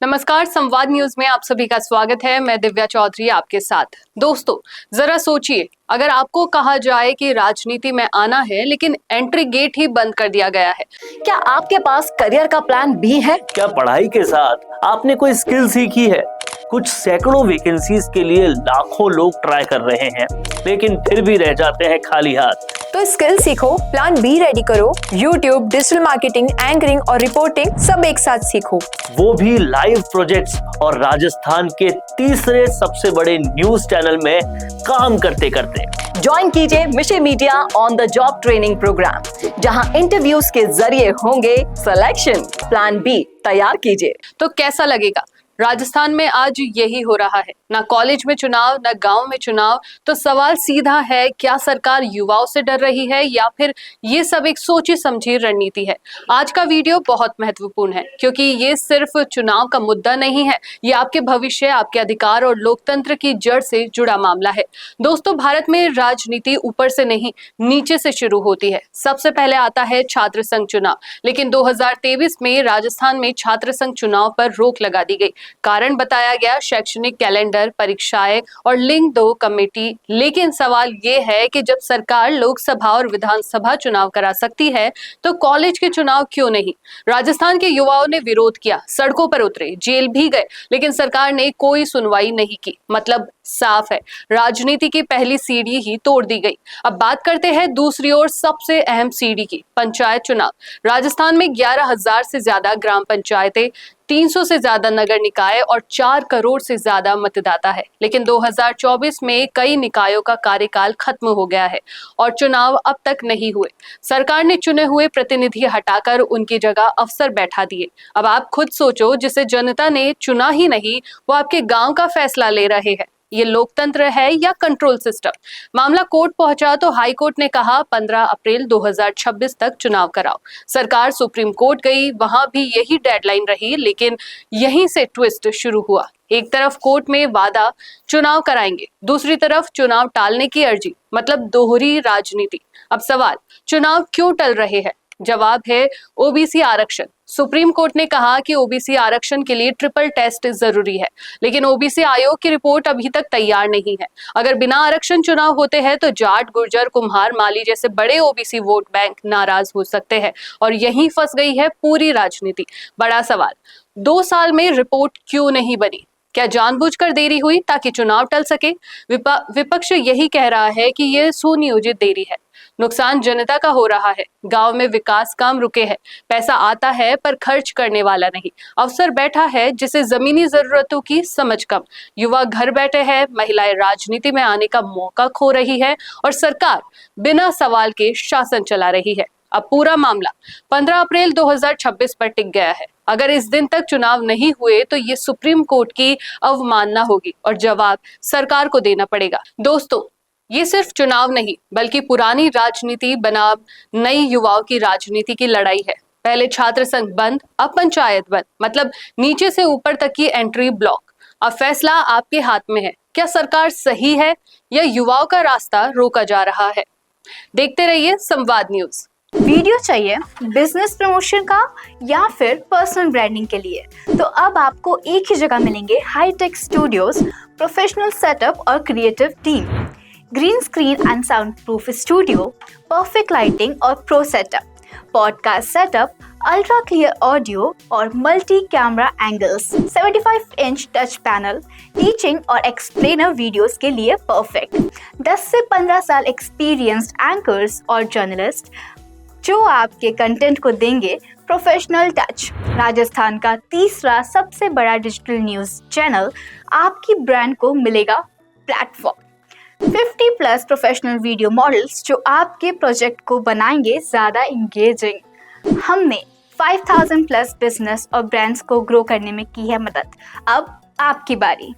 नमस्कार, संवाद न्यूज में आप सभी का स्वागत है। मैं दिव्या चौधरी आपके साथ। दोस्तों, जरा सोचिए, अगर आपको कहा जाए कि राजनीति में आना है लेकिन एंट्री गेट ही बंद कर दिया गया है, क्या आपके पास करियर का प्लान भी है? क्या पढ़ाई के साथ आपने कोई स्किल सीखी है? कुछ सैकड़ों वैकेंसीज के लिए लाखों लोग ट्राई कर रहे हैं, लेकिन फिर भी रह जाते हैं खाली हाथ। तो स्किल सीखो, प्लान बी रेडी करो। यूट्यूब, डिजिटल मार्केटिंग, एंकरिंग और रिपोर्टिंग सब एक साथ सीखो, वो भी लाइव प्रोजेक्ट्स और राजस्थान के तीसरे सबसे बड़े न्यूज चैनल में काम करते करते। ज्वाइन कीजिए mission media on the job training programme, जहां इंटरव्यूज के जरिए होंगे सिलेक्शन। प्लान बी तैयार कीजिए। तो कैसा लगेगा? राजस्थान में आज यही हो रहा है, ना कॉलेज में चुनाव, ना गांव में चुनाव। तो सवाल सीधा है, क्या सरकार युवाओं से डर रही है या फिर ये सब एक सोची समझी रणनीति है? आज का वीडियो बहुत महत्वपूर्ण है, क्योंकि ये सिर्फ चुनाव का मुद्दा नहीं है, ये आपके भविष्य, आपके अधिकार और लोकतंत्र की जड़ से जुड़ा मामला है। दोस्तों, भारत में राजनीति ऊपर से नहीं, नीचे से शुरू होती है। सबसे पहले आता है छात्र संघ चुनाव, लेकिन 2023 में राजस्थान में छात्र संघ चुनाव पर रोक लगा दी गई। कारण बताया गया शैक्षणिक कैलेंडर, परीक्षाएं और लिंग 2 कमेटी। लेकिन सवाल ये है कि जब सरकार लोकसभा और विधानसभा चुनाव करा सकती है, तो कॉलेज के चुनाव क्यों नहीं? राजस्थान के युवाओं ने विरोध किया, सड़कों पर उतरे, जेल भी गए, लेकिन सरकार ने कोई सुनवाई नहीं की। मतलब साफ है, राजनीति की पहली सीढ़ी ही तोड़ दी गई। अब बात करते हैं दूसरी ओर सबसे अहम सीढ़ी की, पंचायत चुनाव। राजस्थान में 11,000 से ज्यादा ग्राम पंचायतें, 300 से ज्यादा नगर निकाय और 4 करोड़ से ज्यादा मतदाता है। लेकिन 2024 में कई निकायों का कार्यकाल खत्म हो गया है और चुनाव अब तक नहीं हुए। सरकार ने चुने हुए प्रतिनिधि हटाकर उनकी जगह अफसर बैठा दिए। अब आप खुद सोचो, जिसे जनता ने चुना ही नहीं, वो आपके गांव का फैसला ले रहे हैं। ये लोकतंत्र है या कंट्रोल सिस्टम? मामला कोर्ट पहुंचा तो हाई कोर्ट ने कहा 15 अप्रैल 2026 तक चुनाव कराओ। सरकार सुप्रीम कोर्ट गई, वहां भी यही डेडलाइन रही, लेकिन यहीं से ट्विस्ट शुरू हुआ। एक तरफ कोर्ट में वादा चुनाव कराएंगे, दूसरी तरफ चुनाव टालने की अर्जी। मतलब दोहरी राजनीति। अब सवाल, चुनाव क्यों टल रहे हैं? जवाब है ओबीसी आरक्षण। सुप्रीम कोर्ट ने कहा कि ओबीसी आरक्षण के लिए ट्रिपल टेस्ट जरूरी है, लेकिन ओबीसी आयोग की रिपोर्ट अभी तक तैयार नहीं है। अगर बिना आरक्षण चुनाव होते हैं तो जाट, गुर्जर, कुम्हार, माली जैसे बड़े ओबीसी वोट बैंक नाराज हो सकते हैं और यहीं फंस गई है पूरी राजनीति। बड़ा सवाल, 2 साल में रिपोर्ट क्यों नहीं बनी? क्या जानबूझकर देरी हुई ताकि चुनाव टल सके? विपक्ष यही कह रहा है कि यह सुनियोजित देरी है। नुकसान जनता का हो रहा है। गांव में विकास काम रुके हैं, पैसा आता है पर खर्च करने वाला नहीं। अफसर बैठा है जिसे जमीनी जरूरतों की समझ कम। युवा घर बैठे हैं, महिलाएं राजनीति में आने का मौका खो रही है और सरकार बिना सवाल के शासन चला रही है। अब पूरा मामला 15 अप्रैल 2026 पर टिक गया है। अगर इस दिन तक चुनाव नहीं हुए तो ये सुप्रीम कोर्ट की अवमानना होगी और जवाब सरकार को देना पड़ेगा। दोस्तों, ये सिर्फ चुनाव नहीं, बल्कि पुरानी राजनीति बनाम नई युवाओं की राजनीति की लड़ाई है। पहले छात्र संघ बंद, अब पंचायत बंद। मतलब नीचे से ऊपर तक की एंट्री ब्लॉक। अब फैसला आपके हाथ में है। क्या सरकार सही है या युवाओं का रास्ता रोका जा रहा है? देखते रहिए संवाद न्यूज। वीडियो चाहिए बिजनेस प्रमोशन का या फिर पर्सनल ब्रांडिंग के लिए, तो अब आपको एक ही जगह मिलेंगे हाईटेक स्टूडियोज, प्रोफेशनल सेटअप और creative team, green screen and soundproof studio, perfect lighting और pro setup, podcast setup, ultra clear audio और multi camera angles, 75 inch touch panel, teaching और एक्सप्लेनर वीडियोस के लिए परफेक्ट, 10 से 15 साल experienced anchors और journalist जो आपके कंटेंट को देंगे प्रोफेशनल टच। राजस्थान का तीसरा सबसे बड़ा डिजिटल न्यूज चैनल आपकी ब्रांड को मिलेगा प्लेटफॉर्म। 50+ प्रोफेशनल वीडियो मॉडल्स जो आपके प्रोजेक्ट को बनाएंगे ज़्यादा इंगेजिंग। हमने 5000+ बिजनेस और ब्रांड्स को ग्रो करने में की है मदद। अब आपकी बारी।